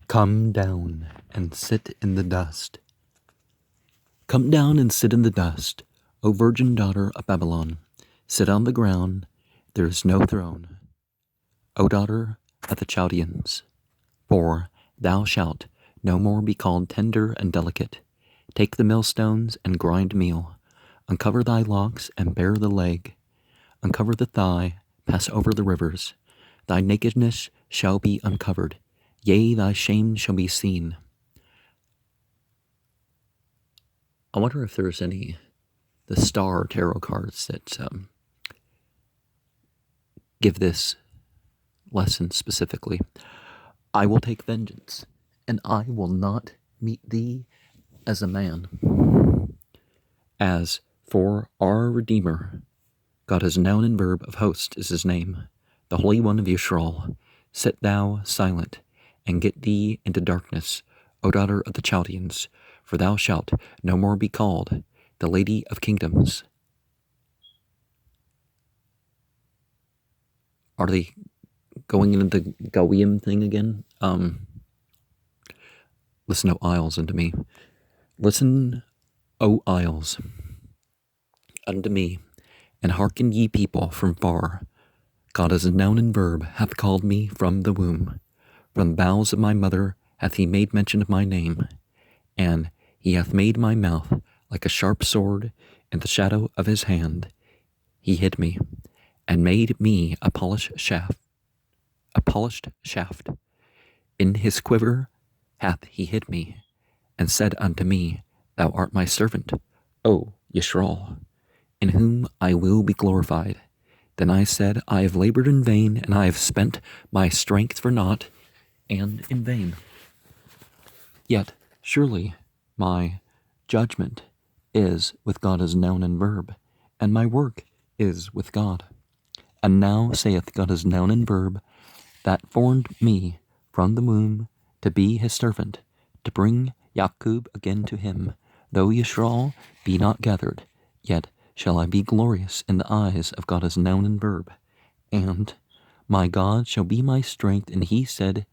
Come down and sit in the dust. Come down and sit in the dust, O virgin daughter of Babylon. Sit on the ground, there is no throne, O daughter of the Chaldeans. For thou shalt no more be called tender and delicate. Take the millstones and grind meal. Uncover thy locks and bare the leg. Uncover the thigh, pass over the rivers. Thy nakedness shall be uncovered. Yea, thy shame shall be seen. I wonder if there's the star tarot cards that give this lesson specifically. I will take vengeance, and I will not meet thee as a man. As for our Redeemer, God is noun and verb of host is his name, the Holy One of Yisrael. Sit thou silent, and get thee into darkness, O daughter of the Chaldeans, for thou shalt no more be called the Lady of Kingdoms. Are they going into the Goyim thing again? Listen, O isles, unto me. Listen, O isles, unto me, and hearken ye people from far. God as a noun and verb hath called me from the womb. From the bowels of my mother hath he made mention of my name. And he hath made my mouth like a sharp sword. In the shadow of his hand he hid me, and made me a polished shaft. In his quiver hath he hid me, and said unto me, Thou art my servant, O Yisrael, in whom I will be glorified. Then I said, I have labored in vain, and I have spent my strength for naught, and in vain. Yet surely my judgment is with God as noun and verb, and my work is with God. And now saith God as noun and verb, that formed me from the womb to be his servant, to bring Jacob again to him. Though Yisrael be not gathered, yet shall I be glorious in the eyes of God as noun and verb. And my God shall be my strength, and he said,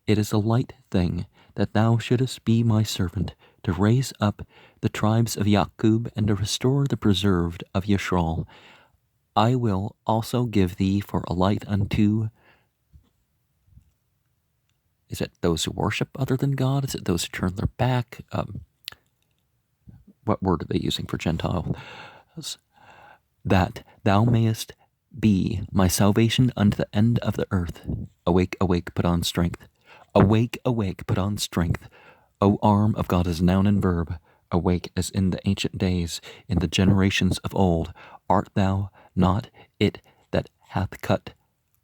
It is a light thing that thou shouldest be my servant, to raise up the tribes of Jacob, and to restore the preserved of Yisrael. I will also give thee for a light unto, is it those who worship other than God? Is it those who turn their back? What word are they using for Gentile? That thou mayest be my salvation unto the end of the earth. Awake, awake, put on strength. Awake, awake, put on strength. O arm of God as noun and verb, awake as in the ancient days, in the generations of old. Art thou not it that hath cut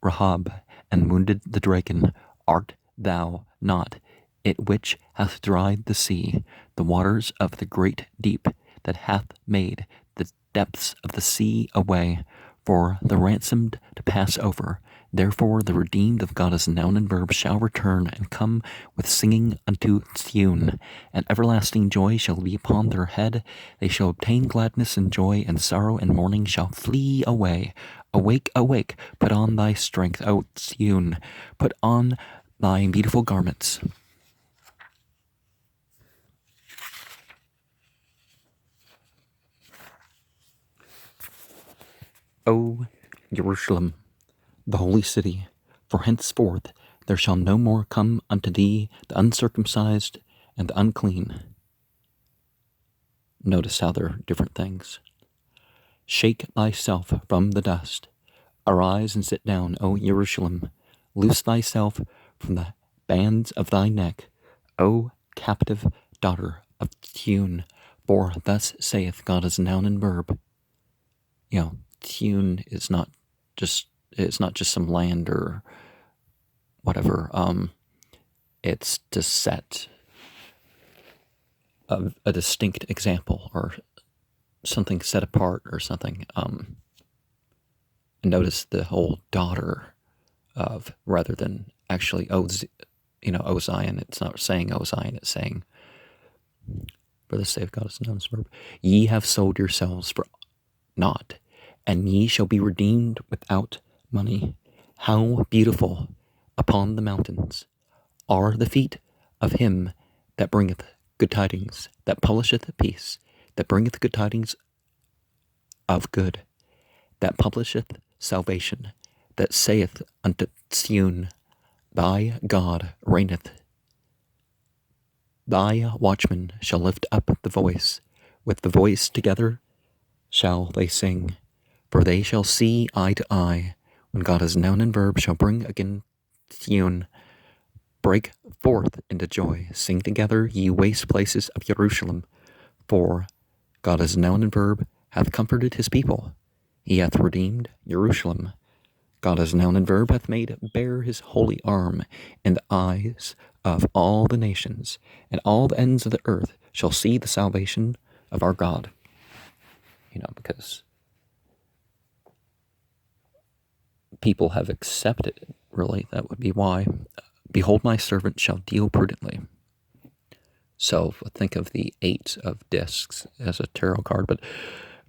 Rahab and wounded the dragon? Art thou not it which hath dried the sea, the waters of the great deep, that hath made the depths of the sea away, for the ransomed to pass over? Therefore the redeemed of God as noun and verb shall return, and come with singing unto Zion, and everlasting joy shall be upon their head. They shall obtain gladness and joy, and sorrow and mourning shall flee away. Awake, awake, put on thy strength, O Zion, put on thy beautiful garments. O Jerusalem, the holy city, for henceforth there shall no more come unto thee the uncircumcised and the unclean. Notice how they're different things. Shake thyself from the dust. Arise and sit down, O Jerusalem. Loose thyself from the bands of thy neck, O captive daughter of Zion. For thus saith God as noun and verb. Zion is not just some land or whatever. It's to set a distinct example, or something set apart, or something. And notice the whole daughter of, rather than actually O Zion. It's not saying O Zion. It's saying, for the sake of God is noun and verb. Ye have sold yourselves for naught, and ye shall be redeemed without money. How beautiful upon the mountains are the feet of him that bringeth good tidings, that publisheth peace, that bringeth good tidings of good, that publisheth salvation, that saith unto Sion, Thy God reigneth. Thy watchmen shall lift up the voice, with the voice together shall they sing, for they shall see eye to eye, when God as noun and verb shall bring again Sion. Break forth into joy, sing together, ye waste places of Jerusalem, for God as noun and verb hath comforted his people, he hath redeemed Jerusalem. God as noun and verb hath made bare his holy arm in the eyes of all the nations, and all the ends of the earth shall see the salvation of our God. Because people have accepted it, really, that would be why. Behold, my servant shall deal prudently. So think of the 8 of discs as a tarot card, but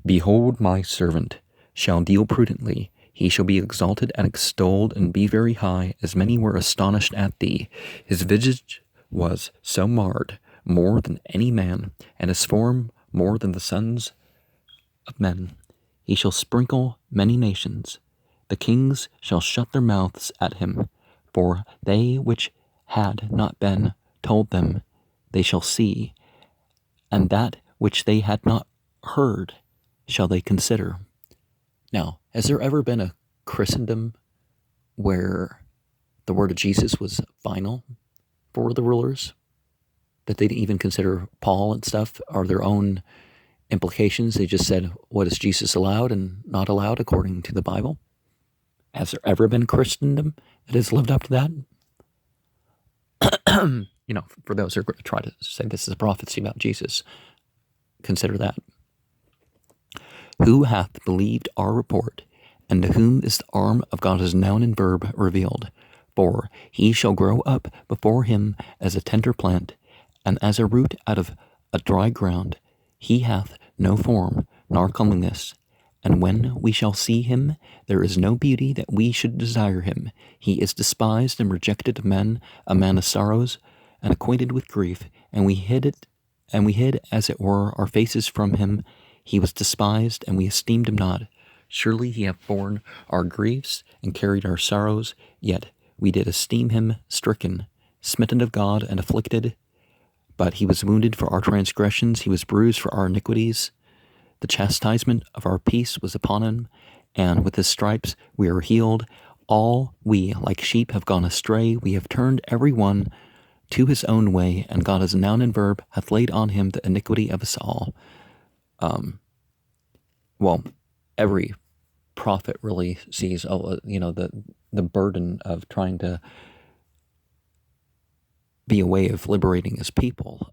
behold, my servant shall deal prudently. He shall be exalted and extolled and be very high, as many were astonished at thee. His visage was so marred, more than any man, and his form more than the sons of men. He shall sprinkle many nations. The kings shall shut their mouths at him, for they which had not been told them, they shall see, and that which they had not heard shall they consider. Now, has there ever been a Christendom where the word of Jesus was final for the rulers? That they didn't even consider Paul and stuff, or their own implications? They just said, what is Jesus allowed and not allowed according to the Bible? Has there ever been Christendom that has lived up to that? For those who are going to try to say this is a prophecy about Jesus, consider that. Who hath believed our report, and to whom is the arm of God as noun and verb revealed? For he shall grow up before him as a tender plant, and as a root out of a dry ground. He hath no form, nor comeliness. And when we shall see him, there is no beauty that we should desire him. He is despised and rejected of men, a man of sorrows, and acquainted with grief. And we hid, as it were, our faces from him. He was despised, and we esteemed him not. Surely he hath borne our griefs, and carried our sorrows, yet we did esteem him stricken, smitten of God, and afflicted. But he was wounded for our transgressions, he was bruised for our iniquities. The chastisement of our peace was upon him, and with his stripes we are healed. All we, like sheep, have gone astray. We have turned every one to his own way, and God as a noun and verb hath laid on him the iniquity of us all. Every prophet really sees, the burden of trying to be a way of liberating his people.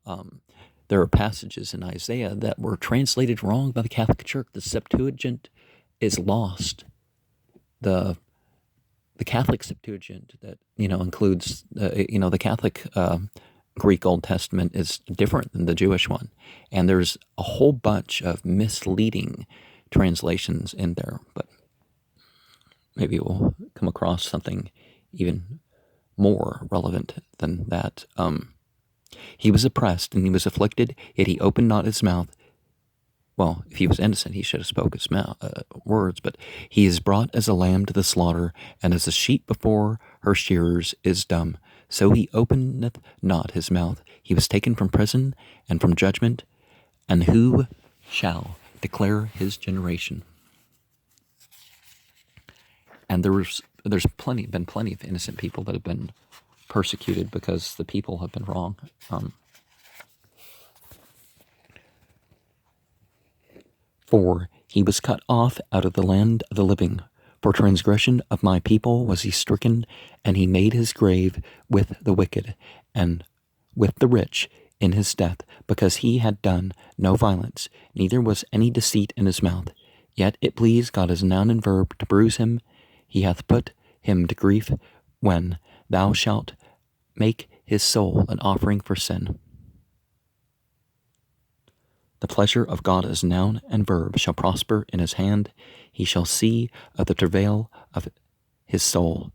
There are passages in Isaiah that were translated wrong by the Catholic Church. The Septuagint is lost. The Catholic Septuagint that includes the Catholic Greek Old Testament is different than the Jewish one, and there's a whole bunch of misleading translations in there. But maybe we'll come across something even more relevant than that. He was oppressed and he was afflicted, yet he opened not his mouth. Well, if he was innocent, he should have spoke his words. But he is brought as a lamb to the slaughter, and as a sheep before her shearers is dumb. So he openeth not his mouth. He was taken from prison and from judgment. And who shall declare his generation? And there's been plenty of innocent people that have been persecuted because the people have been wrong. For he was cut off out of the land of the living. For transgression of my people was he stricken, and he made his grave with the wicked, and with the rich in his death, because he had done no violence, neither was any deceit in his mouth. Yet it pleased God as noun and verb to bruise him. He hath put him to grief, when thou shalt make his soul an offering for sin. The pleasure of God as noun and verb shall prosper in his hand. He shall see of the travail of his soul,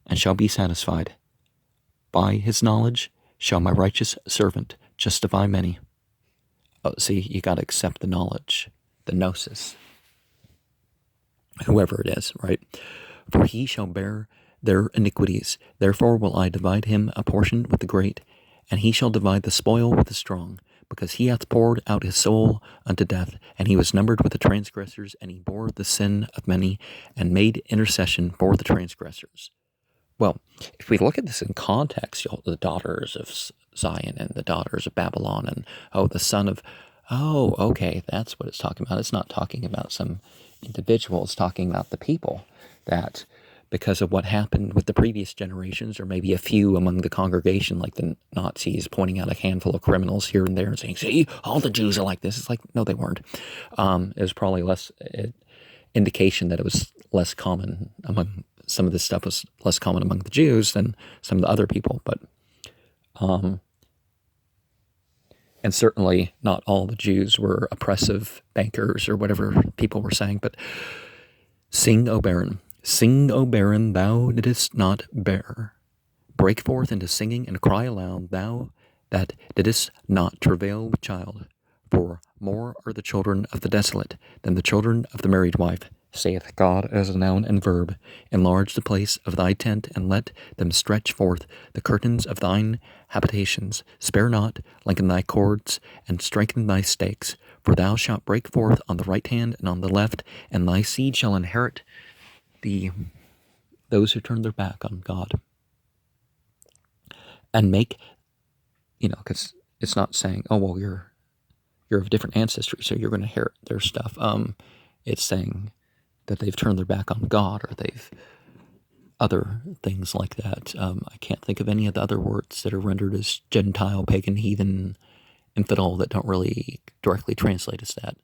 and shall be satisfied. By his knowledge shall my righteous servant justify many. Oh, see, you got to accept the knowledge, the gnosis, whoever it is, right? For he shall bear their iniquities. Therefore will I divide him a portion with the great, and he shall divide the spoil with the strong, because he hath poured out his soul unto death, and he was numbered with the transgressors, and he bore the sin of many, and made intercession for the transgressors. Well, if we look at this in context, the daughters of Zion and the daughters of Babylon, and the son of, okay, that's what it's talking about. It's not talking about some individual. It's talking about the people that, because of what happened with the previous generations, or maybe a few among the congregation, like the Nazis pointing out a handful of criminals here and there and saying, see, all the Jews are like this. It's like, no, they weren't. It was probably less indication that it was less common among, some of this stuff was less common among the Jews than some of the other people, but and certainly not all the Jews were oppressive bankers or whatever people were saying. But sing, O barren, thou didst not bear. Break forth into singing and cry aloud, thou that didst not travail with child. For more are the children of the desolate than the children of the married wife, saith God as a noun and verb. Enlarge the place of thy tent, and let them stretch forth the curtains of thine habitations. Spare not, lengthen thy cords, and strengthen thy stakes. For thou shalt break forth on the right hand and on the left, and thy seed shall inherit those who turn their back on God. And make, because it's not saying, oh, well, you're of different ancestry, so you're going to inherit their stuff. It's saying that they've turned their back on God, or they've other things like that. I can't think of any of the other words that are rendered as Gentile, pagan, heathen, infidel that don't really directly translate as that.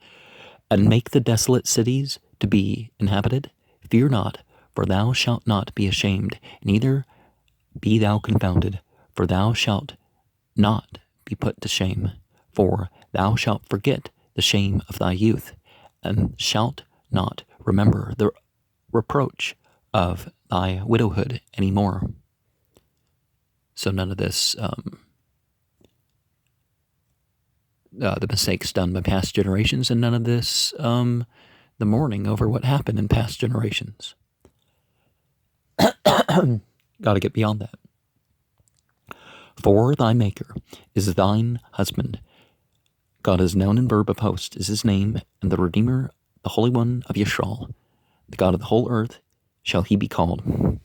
And make the desolate cities to be inhabited. Fear not, for thou shalt not be ashamed, neither be thou confounded, for thou shalt not be put to shame. For thou shalt forget the shame of thy youth, and shalt not remember the reproach of thy widowhood any more. So none of this, the mistakes done by past generations, and none of this, the mourning over what happened in past generations. Got to get beyond that. For thy Maker is thine husband. God is noun and verb of host is his name, and the Redeemer, the Holy One of Yisrael, the God of the whole earth, shall he be called.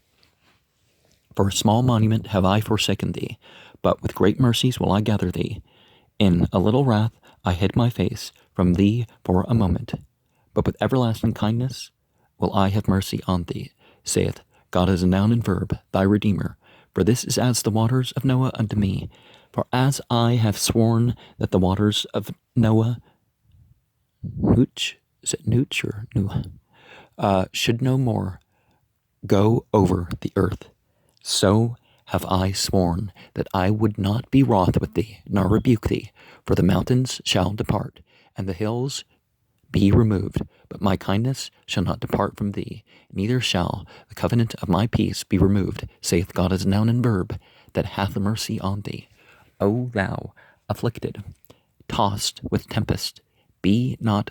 For a small monument have I forsaken thee, but with great mercies will I gather thee. In a little wrath I hid my face from thee for a moment, but with everlasting kindness will I have mercy on thee, saith God as a noun and verb, thy Redeemer. For this is as the waters of Noah unto me. For as I have sworn that the waters of Noah, Nooch or Noah, should no more go over the earth, so have I sworn that I would not be wroth with thee, nor rebuke thee. For the mountains shall depart, and the hills be removed, but my kindness shall not depart from thee, neither shall the covenant of my peace be removed, saith God as noun and verb, that hath mercy on thee. O thou afflicted, tossed with tempest, be not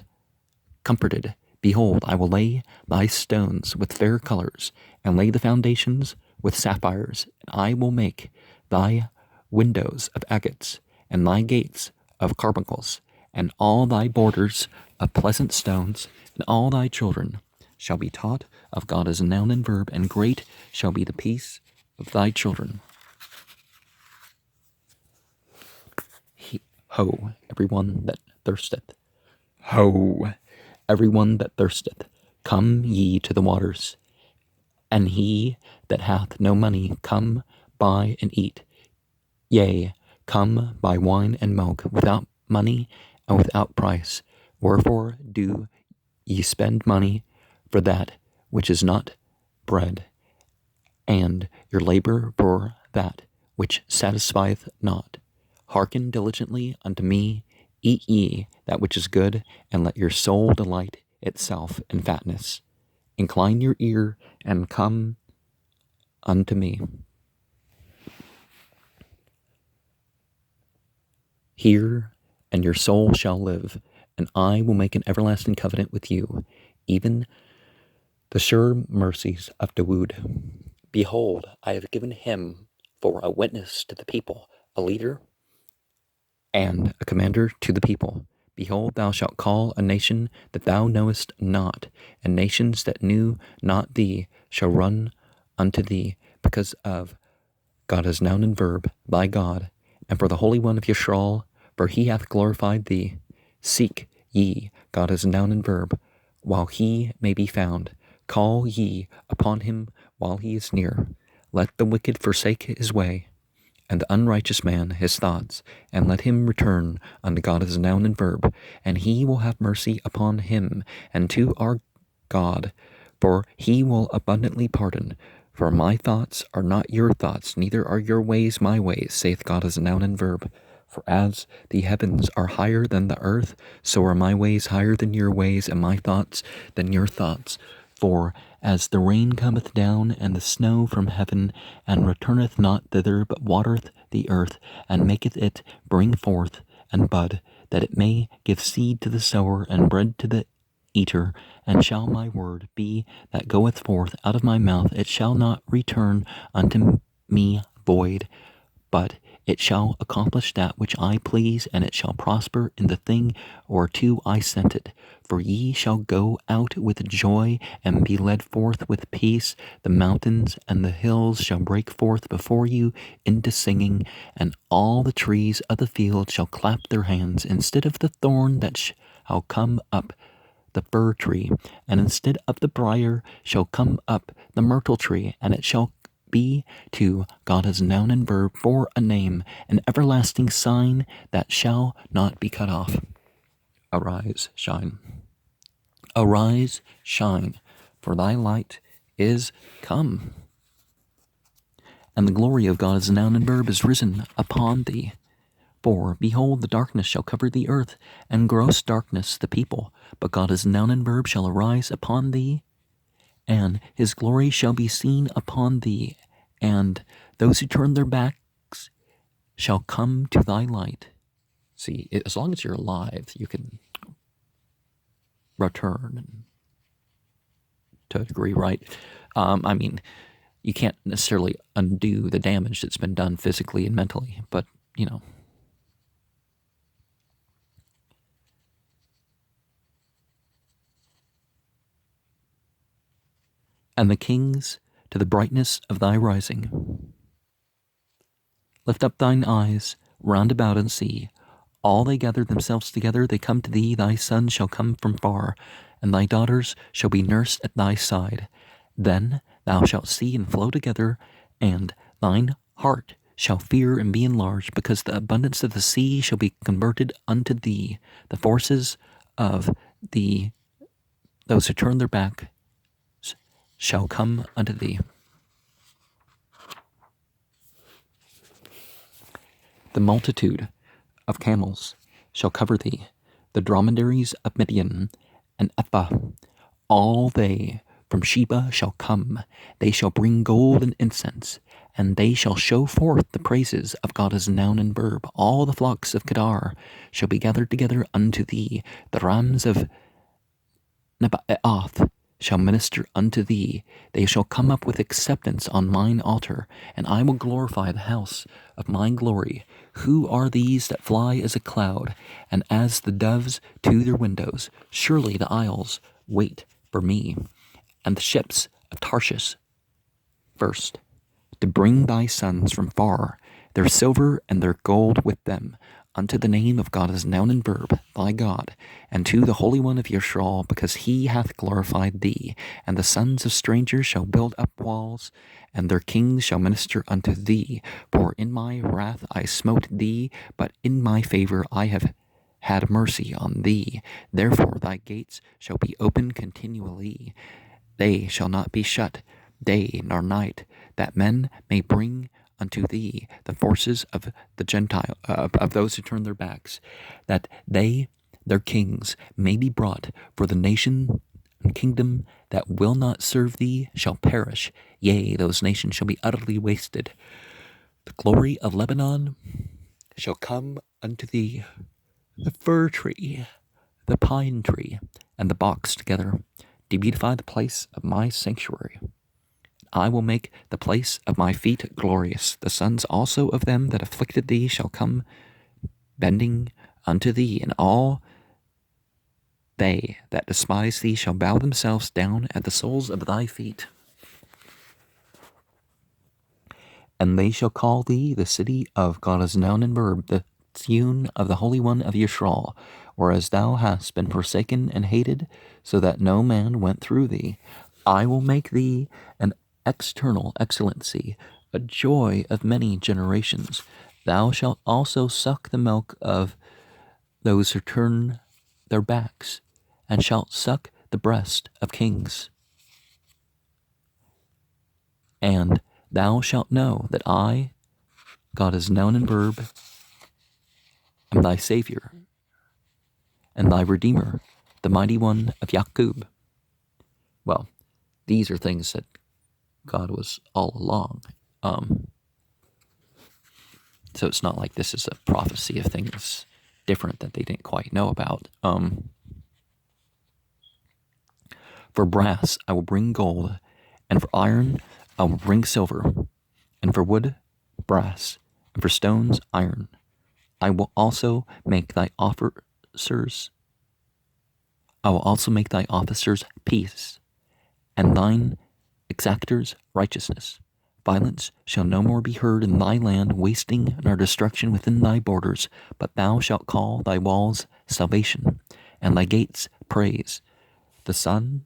comforted. Behold, I will lay thy stones with fair colors, and lay the foundations with sapphires, and I will make thy windows of agates, and thy gates of carbuncles, and all thy borders of pleasant stones, and all thy children shall be taught of God as a noun and verb, and great shall be the peace of thy children. Ho, everyone that thirsteth. Ho, everyone that thirsteth. Come ye to the waters. And he that hath no money, come buy and eat. Yea, come buy wine and milk without money and without price. Wherefore do ye spend money for that which is not bread, and your labor for that which satisfieth not? Hearken diligently unto me, eat ye that which is good, and let your soul delight itself in fatness. Incline your ear and come unto me. Hear, and your soul shall live, and I will make an everlasting covenant with you, even the sure mercies of Dawood. Behold, I have given him for a witness to the people, a leader and a commander to the people. Behold, thou shalt call a nation that thou knowest not, and nations that knew not thee shall run unto thee, because of God is noun and verb, thy God, and for the Holy One of Yisrael, for he hath glorified thee. Seek ye, God is noun and verb, while he may be found. Call ye upon him while he is near. Let the wicked forsake his way, and the unrighteous man his thoughts, and let him return unto God as noun and verb, and he will have mercy upon him, and to our God, for he will abundantly pardon. For my thoughts are not your thoughts, neither are your ways my ways, saith God as a noun and verb. For as the heavens are higher than the earth, so are my ways higher than your ways, and my thoughts than your thoughts. For as the rain cometh down, and the snow from heaven, and returneth not thither, but watereth the earth, and maketh it bring forth and bud, that it may give seed to the sower, and bread to the eater, and shall my word be that goeth forth out of my mouth, it shall not return unto me void, but it shall accomplish that which I please, and it shall prosper in the thing whereto I sent it. For ye shall go out with joy, and be led forth with peace. The mountains and the hills shall break forth before you into singing, and all the trees of the field shall clap their hands. Instead of the thorn that shall come up the fir tree, and instead of the briar shall come up the myrtle tree, and it shall be to God as noun and verb for a name, an everlasting sign that shall not be cut off. Arise, shine. Arise, shine, for thy light is come, and the glory of God as noun and verb is risen upon thee. For, behold, the darkness shall cover the earth, and gross darkness the people. But God as noun and verb shall arise upon thee, and his glory shall be seen upon thee, and those who turn their backs shall come to thy light. See, as long as you're alive, you can return to a degree, right? I mean, you can't necessarily undo the damage that's been done physically and mentally, but, you know. And the kings to the brightness of thy rising. Lift up thine eyes round about and see. All they gather themselves together, they come to thee. Thy sons shall come from far, and thy daughters shall be nursed at thy side. Then thou shalt see and flow together, and thine heart shall fear and be enlarged, because the abundance of the sea shall be converted unto thee. The forces of those who turn their back shall come unto thee. The multitude of camels shall cover thee, the dromedaries of Midian and Ephah. All they from Sheba shall come, they shall bring gold and incense, and they shall show forth the praises of God as noun and verb. All the flocks of Kedar shall be gathered together unto thee, the rams of Nebaioth shall minister unto thee. They shall come up with acceptance on mine altar, and I will glorify the house of my glory. Who are these that fly as a cloud, and as the doves to their windows? Surely the isles wait for me, and the ships of Tarshish first, to bring thy sons from far, their silver and their gold with them, unto the name of God as noun and verb, thy God, and to the Holy One of Yisrael, because he hath glorified thee. And the sons of strangers shall build up walls, and their kings shall minister unto thee. For in my wrath I smote thee, but in my favor I have had mercy on thee. Therefore thy gates shall be open continually. They shall not be shut day nor night, that men may bring unto thee the forces of the Gentile, of those who turn their backs, that their kings, may be brought, for the nation and kingdom that will not serve thee shall perish. Yea, those nations shall be utterly wasted. The glory of Lebanon shall come unto thee the fir tree, the pine tree, and the box together, to beautify the place of my sanctuary. I will make the place of my feet glorious. The sons also of them that afflicted thee shall come bending unto thee, and all they that despise thee shall bow themselves down at the soles of thy feet. And they shall call thee the city of God is noun and verb, the Sion of the Holy One of Yisrael, whereas thou hast been forsaken and hated, so that no man went through thee. I will make thee an external excellency, a joy of many generations. Thou shalt also suck the milk of those who turn their backs, and shalt suck the breast of kings. And thou shalt know that I, God is noun and verb, am thy Savior, and thy Redeemer, the mighty one of Yaqub. Well, these are things that God was all along. So it's not like this is a prophecy of things different that they didn't quite know about. For brass I will bring gold, and for iron I will bring silver, and for wood, brass, and for stones, iron. I will also make thy officers peace, and thine exactors righteousness. Violence shall no more be heard in thy land, wasting nor destruction within thy borders, but thou shalt call thy walls salvation, and thy gates praise. The sun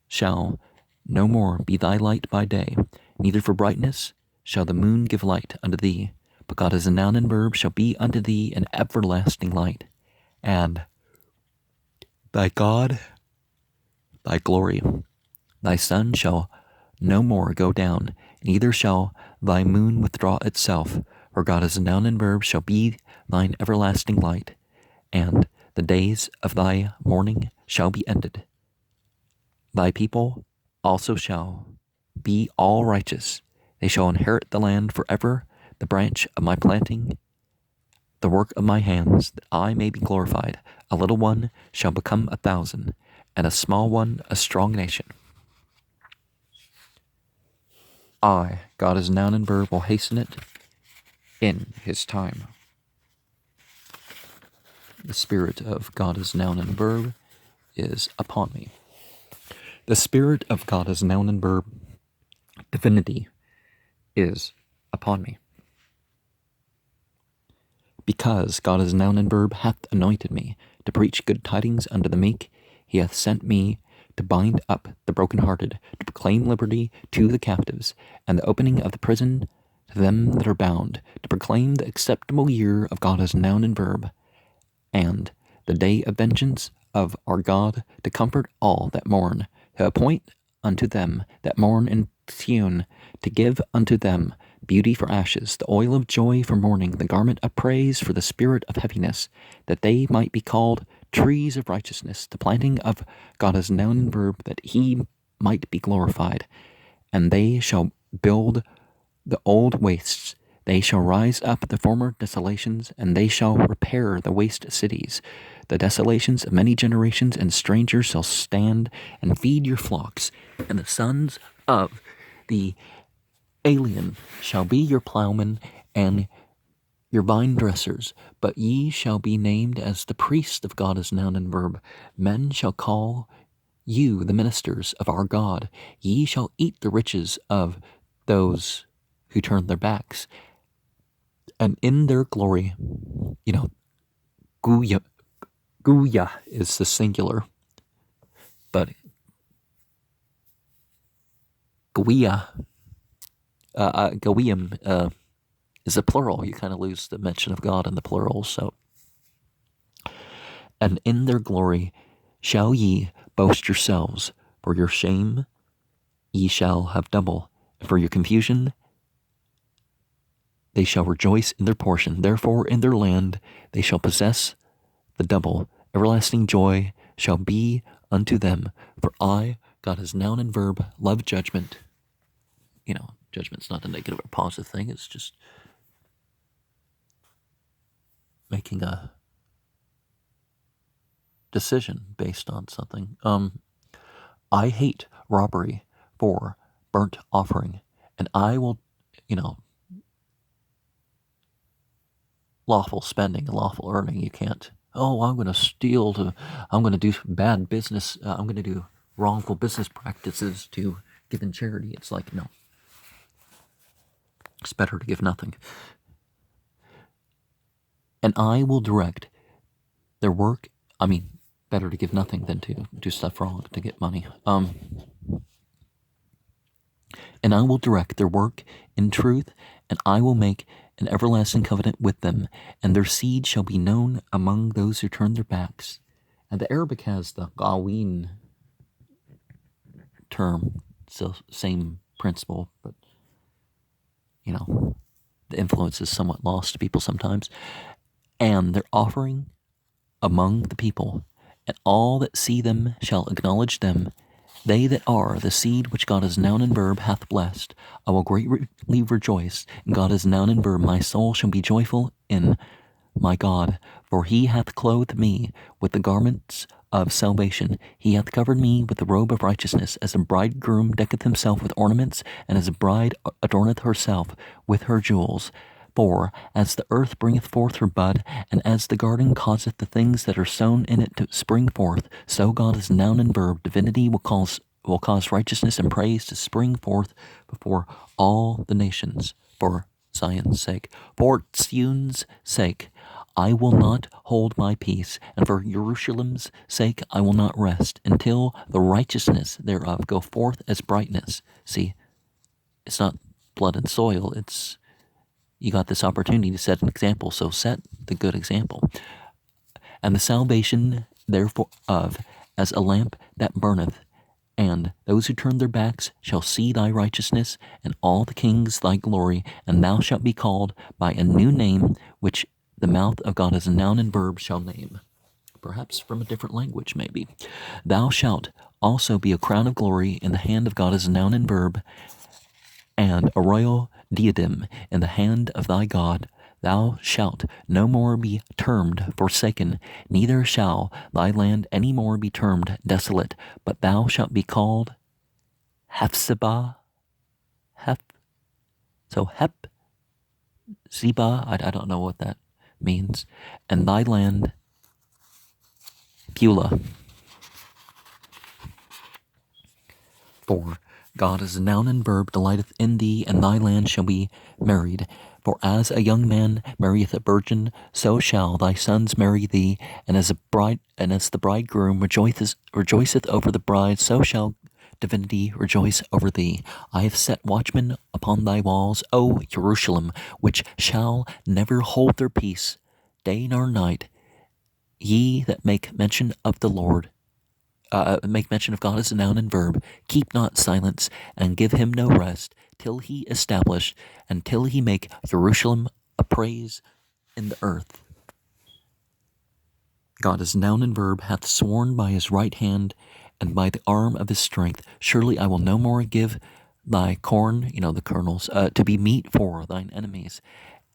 shall no more be thy light by day, neither for brightness shall the moon give light unto thee, but God as a noun and verb shall be unto thee an everlasting light, and thy God, thy glory. Thy sun shall no more go down, neither shall thy moon withdraw itself, for God as a noun and verb shall be thine everlasting light, and the days of thy mourning shall be ended. Thy people also shall be all righteous. They shall inherit the land forever, the branch of my planting, the work of my hands, that I may be glorified. A little one shall become 1,000, and a small one a strong nation. I, God as noun and verb, will hasten it in his time. The Spirit of God as noun and verb is upon me. The Spirit of God as noun and verb, divinity, is upon me. Because God as noun and verb hath anointed me to preach good tidings unto the meek, he hath sent me to bind up the brokenhearted, to proclaim liberty to the captives, and the opening of the prison to them that are bound, to proclaim the acceptable year of God as noun and verb, and the day of vengeance of our God, to comfort all that mourn, to appoint unto them that mourn in Sion, to give unto them beauty for ashes, the oil of joy for mourning, the garment of praise for the spirit of heaviness, that they might be called trees of righteousness, the planting of God as noun and verb, that he might be glorified. And they shall build the old wastes, they shall rise up the former desolations, and they shall repair the waste cities. The desolations of many generations, and strangers shall stand and feed your flocks, and the sons of the alien shall be your plowmen and your vine dressers, but ye shall be named as the priests of God as noun and verb. Men shall call you the ministers of our God. Ye shall eat the riches of those who turn their backs. And in their glory, Guya is the singular, but Gawiyam is a plural. You kind of lose the mention of God in the plural. So, and in their glory shall ye boast yourselves, for your shame ye shall have double, and for your confusion they shall rejoice in their portion. Therefore in their land they shall possess the double. Everlasting joy shall be unto them. For I, God as noun and verb, love judgment. Judgment's not a negative or positive thing. It's just making a decision based on something. I hate robbery for burnt offering, and I will, lawful spending and lawful earning. You can't, I'm going to I'm going to do bad business, I'm going to do wrongful business practices to give in charity. It's like, no. It's better to give nothing. And I will direct their work. Better to give nothing than to do stuff wrong to get money. And I will direct their work in truth, and I will make an everlasting covenant with them, and their seed shall be known among those who turn their backs. And the Arabic has the gaween term, so same principle, but the influence is somewhat lost to people sometimes. And their offering among the people, and all that see them shall acknowledge them. They that are the seed which God as noun and verb hath blessed, I will greatly rejoice in God as noun and verb. My soul shall be joyful in my God, for he hath clothed me with the garments of salvation. He hath covered me with the robe of righteousness, as a bridegroom decketh himself with ornaments, and as a bride adorneth herself with her jewels. For as the earth bringeth forth her bud, and as the garden causeth the things that are sown in it to spring forth, so God is noun and verb. Divinity will cause righteousness and praise to spring forth before all the nations. For Zion's sake, for Zion's sake, I will not hold my peace, and for Jerusalem's sake I will not rest, until the righteousness thereof go forth as brightness. See, it's not blood and soil, it's you got this opportunity to set an example, so set the good example. And the salvation therefore of as a lamp that burneth, and those who turn their backs shall see thy righteousness, and all the kings thy glory, and thou shalt be called by a new name, which the mouth of God as a noun and verb shall name. Perhaps from a different language, maybe. Thou shalt also be a crown of glory in the hand of God as a noun and verb, and a royal diadem in the hand of thy God. Thou shalt no more be termed forsaken, neither shall thy land any more be termed desolate, but thou shalt be called Hephzibah. Ziba, I don't know what that means, and thy land Beulah. For God as a noun and verb delighteth in thee, and thy land shall be married. For as a young man marrieth a virgin, so shall thy sons marry thee, and as the bridegroom rejoiceth over the bride, so shall divinity rejoice over thee. I have set watchmen upon thy walls, O Jerusalem, which shall never hold their peace, day nor night. Ye that make mention of the Lord, make mention of God as a noun and verb, keep not silence, and give him no rest, till he establish, and till he make Jerusalem a praise in the earth. God as noun and verb hath sworn by his right hand, and by the arm of his strength, surely I will no more give thy corn, the kernels, to be meat for thine enemies,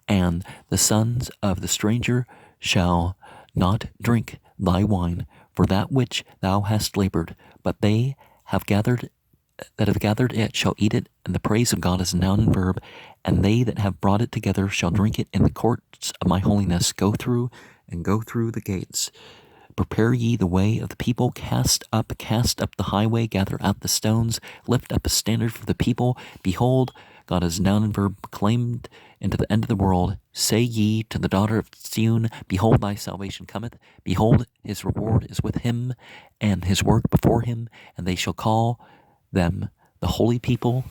and the sons of the stranger shall not drink thy wine, for that which thou hast labored, but they have gathered it shall eat it, and the praise of God is a noun and verb, and they that have brought it together shall drink it in the courts of my holiness. Go through the gates. Prepare ye the way of the people, cast up the highway, gather out the stones, lift up a standard for the people. Behold, God is noun and verb, proclaimed into the end of the world. Say ye to the daughter of Zion, behold, thy salvation cometh. Behold, his reward is with him, and his work before him, and they shall call them the holy people,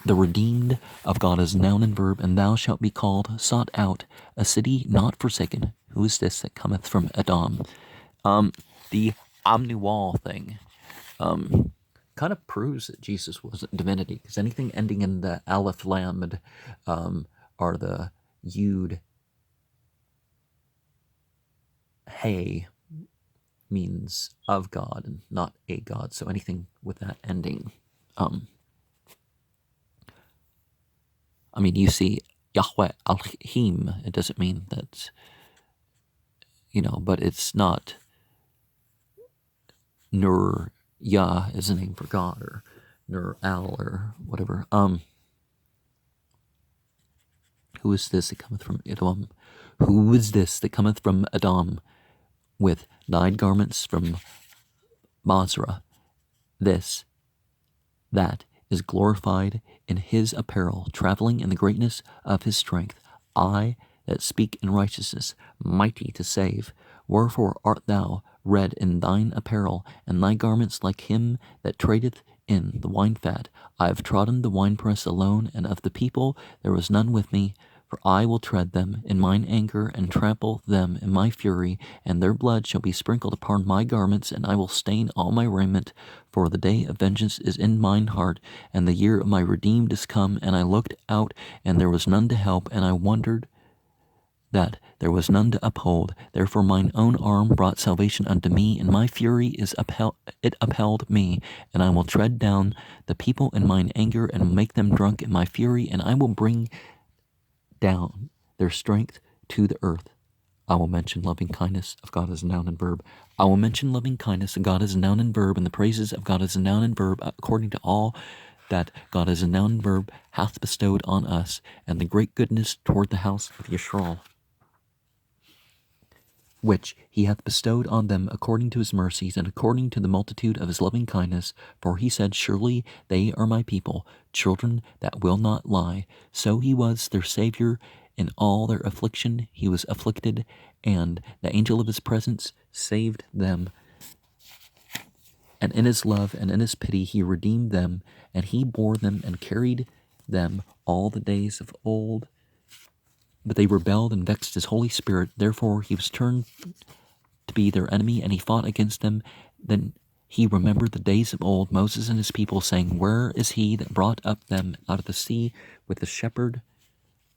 the redeemed of God is noun and verb, and thou shalt be called, sought out, a city not forsaken. Who is this that cometh from Edom? The omniwall thing kind of proves that Jesus wasn't divinity, because anything ending in the aleph lam or the yud hey means of God and not a God. So anything with that ending, you see Yahweh Elohim. It doesn't mean that but it's not Nur Yah is a name for God, or Nur Al, or whatever. Who is this that cometh from Edom? Who is this that cometh from Edom with dyed garments from Basra? This, that is glorified in his apparel, traveling in the greatness of his strength. I that speak in righteousness, mighty to save. Wherefore art thou red in thine apparel, and thy garments like him that tradeth in the wine fat? I have trodden the winepress alone, and of the people there was none with me. For I will tread them in mine anger, and trample them in my fury, and their blood shall be sprinkled upon my garments, and I will stain all my raiment. For the day of vengeance is in mine heart, and the year of my redeemed is come. And I looked out, and there was none to help, and I wondered that there was none to uphold. Therefore mine own arm brought salvation unto me, and my fury it upheld me. And I will tread down the people in mine anger, and make them drunk in my fury, and I will bring down their strength to the earth. I will mention loving kindness of God as a noun and verb. I will mention loving kindness of God as a noun and verb, and the praises of God as a noun and verb, according to all that God as a noun and verb hath bestowed on us, and the great goodness toward the house of Yisrael, which he hath bestowed on them according to his mercies, and according to the multitude of his loving kindness. For he said, surely they are my people, children that will not lie. So he was their Savior. In all their affliction he was afflicted, and the angel of his presence saved them. And in his love and in his pity he redeemed them, and he bore them and carried them all the days of old. But they rebelled and vexed his Holy Spirit. Therefore he was turned to be their enemy, and he fought against them. Then he remembered the days of old, Moses and his people, saying, where is he that brought up them out of the sea with the shepherd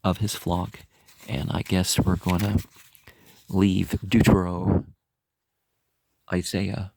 of his flock? And I guess we're going to leave Isaiah